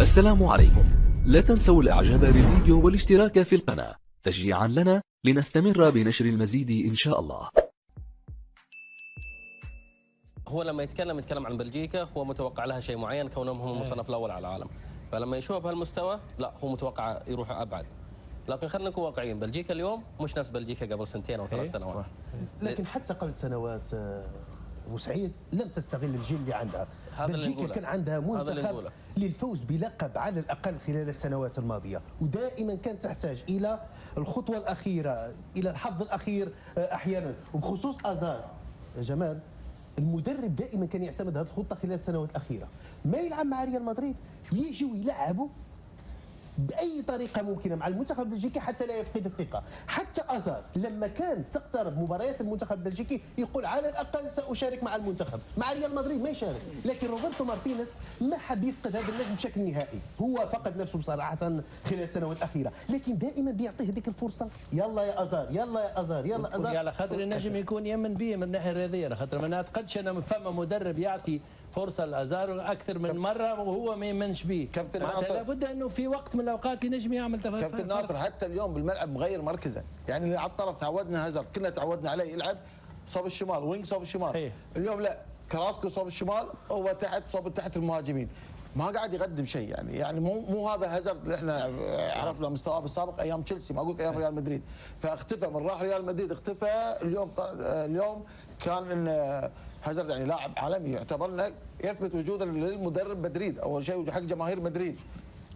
السلام عليكم. لا تنسوا الاعجاب بالفيديو والاشتراك في القناة تشجيعا لنا لنستمر بنشر المزيد ان شاء الله. هو لما يتكلم عن بلجيكا هو متوقع لها شيء معين كونهم هم المصنف الاول على العالم، فلما يشوفها بهالمستوى لا هو متوقع يروح ابعد. لكن خلينا نكون واقعيين، بلجيكا اليوم مش نفس بلجيكا قبل سنتين او 3 سنوات. لكن حتى قبل سنوات ابو سعيد لم تستغل الجيل اللي عندها. بلجيكا كان عندها منتخب للفوز بلقب على الاقل خلال السنوات الماضيه، ودائما كانت تحتاج الى الخطوه الاخيره، الى الحظ الاخير احيانا، وبخصوص ازار يا جمال المدرب دائما كان يعتمد هذه الخطه خلال السنوات الاخيره، ما يلعب مع ريال مدريد يجوا يلعبوا باي طريقه ممكنه مع المنتخب البلجيكي حتى لا يفقد الثقه. حتى ازار لما كان تقترب مباريات المنتخب البلجيكي يقول على الاقل ساشارك مع المنتخب، مع ريال مدريد ما يشارك، لكن روبرتو مارتينيز ما حب يفقد هذا النجم بشكل نهائي، هو فقد نفسه بصراحه خلال السنوات الاخيره، لكن دائما بيعطيه هذيك الفرصه، يلا يا ازار يلا يا ازار يلا ازار، على خاطر النجم يكون يمن به من الناحيه الرياضيه، على خاطر ما نعتقدش ان فما مدرب يعطي فرصه لازار اكثر من مره وهو ما يمنش به. كابتن ناصر لابد انه في وقت من الاوقات ينجم يعمل تفاهم. كابتن ناصر حتى اليوم بالملعب مغير مركزه، يعني اللي على الطرف تعودنا هازارد كنا تعودنا عليه يلعب صوب الشمال، وينج صوب الشمال. صحيح. اليوم لا، كراسكو صوب الشمال هو تحت صوب تحت المهاجمين، ما قاعد يقدم شيء، يعني مو هذا هازارد اللي احنا عرفنا مستواه بالسابق ايام تشيلسي، ما اقول ايام ريال مدريد، فاختفى من راح ريال مدريد اختفى. اليوم كان ان هازارد يعني لاعب عالمي يعتبر انه يثبت وجوده للمدرب مدريد، اول شيء حق جماهير مدريد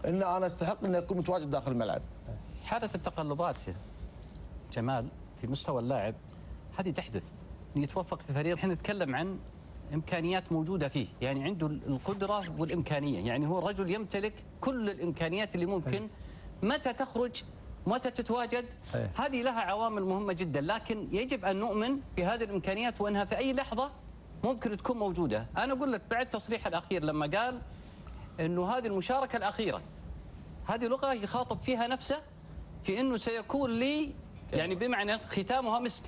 ان انا استحق اني اكون متواجد داخل الملعب. حالة التقلبات جمال في مستوى اللاعب هذه تحدث، يتوفق في فريق. احنا نتكلم عن امكانيات موجوده فيه، يعني عنده القدره والامكانيه، يعني هو رجل يمتلك كل الامكانيات اللي ممكن. متى تخرج متى تتواجد هذه لها عوامل مهمه جدا، لكن يجب ان نؤمن بهذه الامكانيات وانها في اي لحظه ممكن تكون موجوده. انا اقول لك بعد تصريحه الاخير لما قال انه هذه المشاركه الاخيره هذه لغه يخاطب فيها نفسه في انه سيكون لي يعني بمعنى ختامها مسك،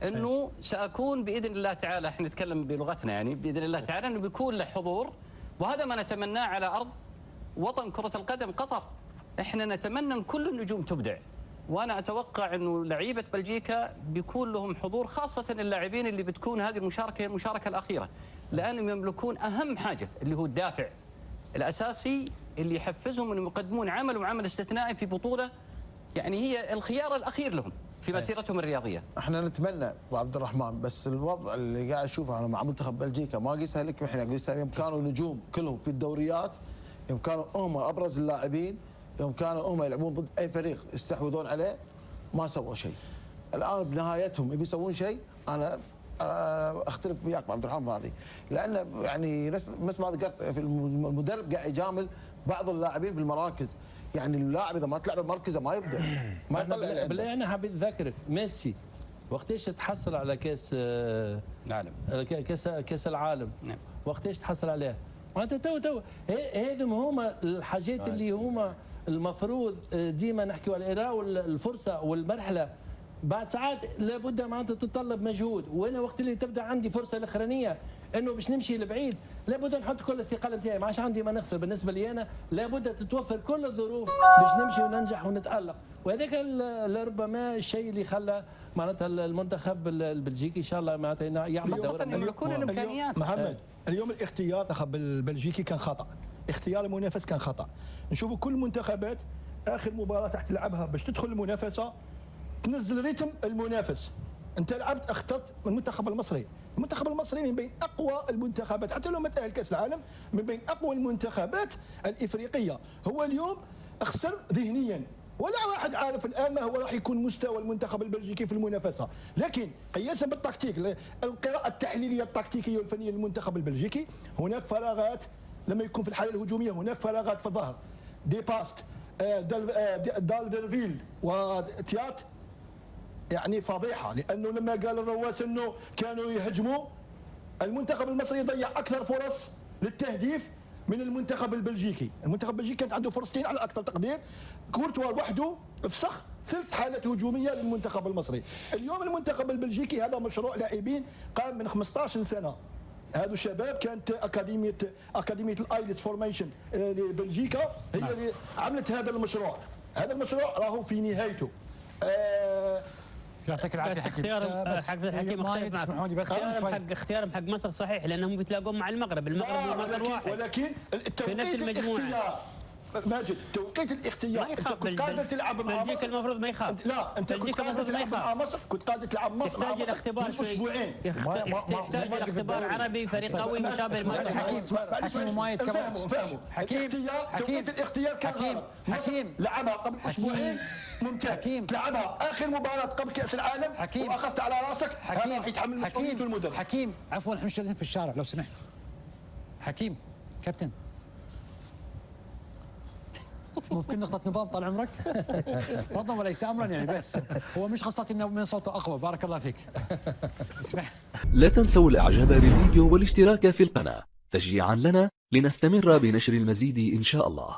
انه ساكون باذن الله تعالى، احنا نتكلم بلغتنا يعني باذن الله تعالى انه بيكون له حضور، وهذا ما نتمناه على ارض وطن كره القدم قطر. احنا نتمنى ان كل النجوم تبدع، وانا اتوقع انه لعيبه بلجيكا بيكون لهم حضور، خاصه اللاعبين اللي بتكون هذه المشاركه هي المشاركه الاخيره، لانهم يملكون اهم حاجه اللي هو الدافع الاساسي اللي يحفزهم انهم يقدمون عمل استثنائي في بطوله يعني هي الخيار الاخير لهم في مسيرتهم الرياضيه. احنا نتمنى ابو عبد الرحمن، بس الوضع اللي قاعد اشوفه انا مع منتخب بلجيكا ما قيسها لك الحين، اقيسها يوم كانوا نجوم كلهم في الدوريات، يوم كانوا هم ابرز اللاعبين، يوم كانوا هم يلعبون ضد اي فريق يستحوذون عليه ما سووا شيء. الان بنهايتهم يبي يسوون شيء، انا اختلف وياك عبد الرحمن هذه، لان يعني مثل ما ذكرت في المدرب قاعد يجامل بعض اللاعبين بالمراكز، يعني اللاعب اذا ما تلعب بمركزه ما يبدا ما يطلع. بالله انا حبيت اذكرك ميسي وقتاش تحصل على كاس العالم، كاس العالم، نعم وقتاش تحصل عليها، وانت تو هذم هما الحاجات اللي هما المفروض ديما نحكيوا على الاراء والفرصه والمرحله بعد ساعات لابد معناتها تتطلب مجهود، وانا وقت اللي تبدا عندي فرصه الاخرانيه انه باش نمشي لبعيد لابد نحط كل الثقل نتاعي، ما عادش عندي ما نخسر. بالنسبه لي انا لابد تتوفر كل الظروف باش نمشي وننجح ونتالق، وهذاك ربما الشيء اللي خلى معناتها المنتخب البلجيكي ان شاء الله معناتها يعمل خاصه يملكون الامكانيات. محمد اليوم الاختيار المنتخب البلجيكي كان خطا، اختيار المنافس كان خطا. نشوفوا كل المنتخبات اخر مباراه تحت تلعبها باش تدخل المنافسه تنزل ريتم المنافس. انت لعبت اخترت المنتخب المصري، المنتخب المصري من بين اقوى المنتخبات حتى لو ما تاهل كاس العالم، من بين اقوى المنتخبات الافريقيه. هو اليوم خسر ذهنيا، ولا واحد عارف الان ما هو راح يكون مستوى المنتخب البلجيكي في المنافسه، لكن قياسا بالتكتيك القراءه التحليليه التكتيكيه والفنيه للمنتخب البلجيكي هناك فراغات لما يكون في الحاله الهجوميه، هناك فراغات في الظهر، دي باست دالفيل وتيات يعني فضيحه، لانه لما قال الرواس انه كانوا يهجموا، المنتخب المصري ضيع اكثر فرص للتهديف من المنتخب البلجيكي. المنتخب البلجيكي كانت عنده فرصتين على اكثر تقدير، كورتوا وحده فسخ 3 حالات هجوميه للمنتخب المصري. اليوم المنتخب البلجيكي هذا مشروع لاعبين قام من 15 سنه، هذو الشباب كانت اكاديميه الايلتس فورميشن لبلجيكا هي اللي عملت هذا المشروع. هذا المشروع راهو في نهايته. يعطيك العافيه حكيم. حق الحكيم اختيارهم حق مصر صحيح، لانهم بيتلاقون مع المغرب ومصر واحد. ولكن في نفس المجموعه. ماجد توقيت الاختيار ما يخاف. كنت قادر تلعب مع مصر. بلجيكا المفروض ما يخاف. لا انت كنت قادر تلعب مع مصر، كنت قادر تلعب مصر يحتاج الاختبار اسبوعين. يحتاج الاختبار عربي فريق قوي مشابه لمصر. حكيم ما يتكلم. حكيم توقيت الاختيار كان حكيم لعبها قبل اسبوعين ممتاز. لعبها اخر مباراه قبل كاس العالم واخذت على راسك. هذا راح يتحمل مسؤوليته المدرب. حكيم عفوا احنا مش جالسين في الشارع لو سمحت. حكيم كابتن ممكن نقطة نظام طال عمرك؟ فضلا وليس امرا يعني، بس هو مش قصة انه من صوته اقوى. بارك الله فيك. اسمح. لا تنسوا الاعجاب بالفيديو والاشتراك في القناة تشجيعا لنا لنستمر بنشر المزيد ان شاء الله.